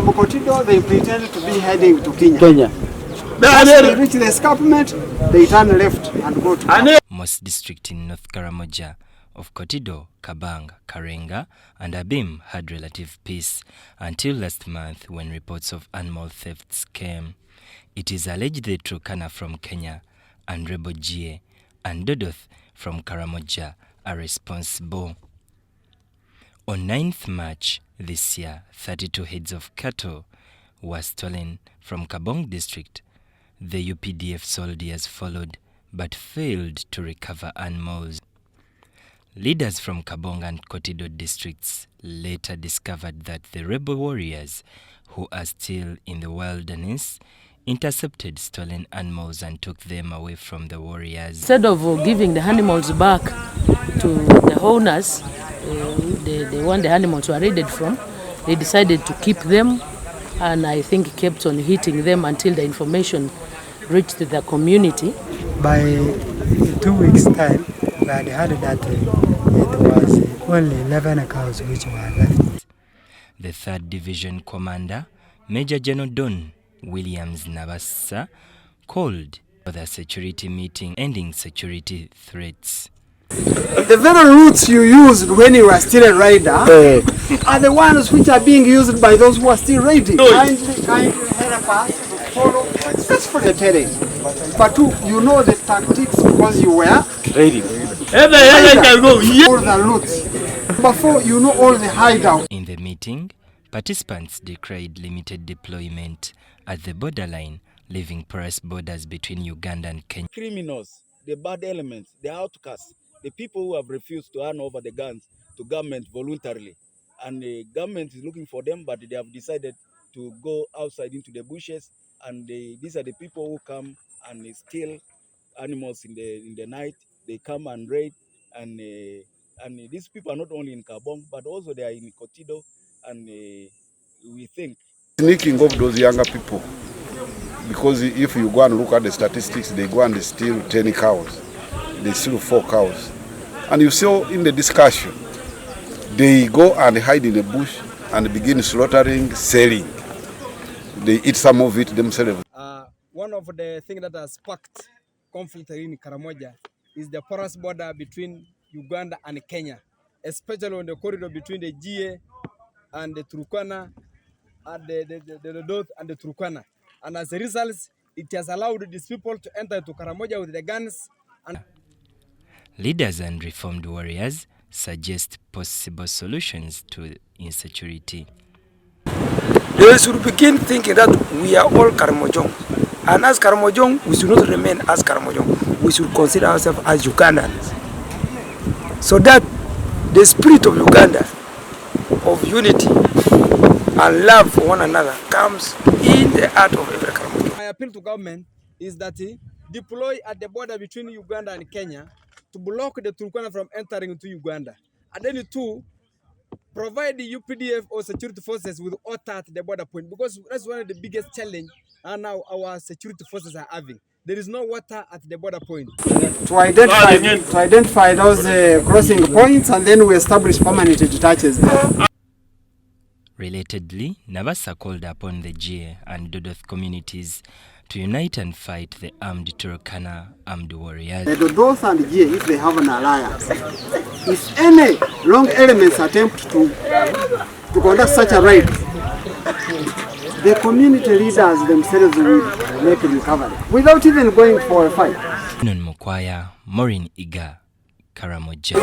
from Kotido, they pretended to be heading to Kenya. As they reach the escarpment, they turn left and go to Most district in North Karamoja of Kotido, Kaabong, Karenga, and Abim had relative peace until last month when reports of animal thefts came. It is alleged the Turkana from Kenya and Rebel Gie and Dodoth from Karamoja are responsible. On 9th March this year, 32 heads of cattle were stolen from Kaabong district. The UPDF soldiers followed but failed to recover animals. Leaders from Kaabong and Kotido districts later discovered that the rebel warriors, who are still in the wilderness, intercepted stolen animals and took them away from the warriors. Instead of giving the animals back to the owners, the one the animals were raided from, they decided to keep them, and I think kept on hitting them until the information reached the community. By 2 weeks' time, we had heard that it was only 11 cows which were left. The 3rd Division Commander, Major General Don Williams Nabasa, called for the security meeting ending security threats. the very routes you used when you were still a rider are the ones which are being used by those who are still riding. Kindly help us to follow successfully the terrain. But you know the tactics because you were riding. All the routes. Before you know all the hideouts. In the meeting, participants decried limited deployment at the borderline, leaving porous borders between Uganda and Kenya. Criminals, the bad elements, the outcasts, the people who have refused to hand over the guns to government voluntarily. And the government is looking for them, but they have decided to go outside into the bushes. And these are the people who come and steal animals in the night. They come and raid. And these people are not only in Kaabong, but also they are in Kotido. And we think sneaking of those younger people, because if you go and look at the statistics, they go and steal 10 cows, they steal 4 cows, and you saw in the discussion they go and hide in the bush and begin slaughtering, selling. They eat some of it themselves. One of the things that has sparked conflict in Karamoja is the porous border between Uganda and Kenya, especially on the corridor between the Gie and the Turkana, and the Dodoth and the Turkana. And as a result, it has allowed these people to enter to Karamoja with the guns. And Leaders and reformed warriors suggest possible solutions to insecurity. They should begin thinking that we are all Karamojong. And as Karamojong, we should not remain as Karamojong. We should consider ourselves as Ugandans. So that the spirit of Uganda, of unity and love for one another, comes in the heart of every Karamojong. My appeal to government is that deploy at the border between Uganda and Kenya to block the Turkana from entering into Uganda. And then to provide the UPDF or security forces with water at the border point, because that's one of the biggest challenges now our security forces are having. There is no water at the border point. To identify those crossing points, and then we establish permanent detaches there. Relatedly, Nabasa called upon the Gie and Dodoth communities to unite and fight the armed Turkana armed warriors. The Dodoth and Gie, if they have an alliance, if any wrong elements attempt to conduct such a raid, the community leaders themselves will make a recovery without even going for a fight. Non Mukwaya, Maureen Iga, Karamoja.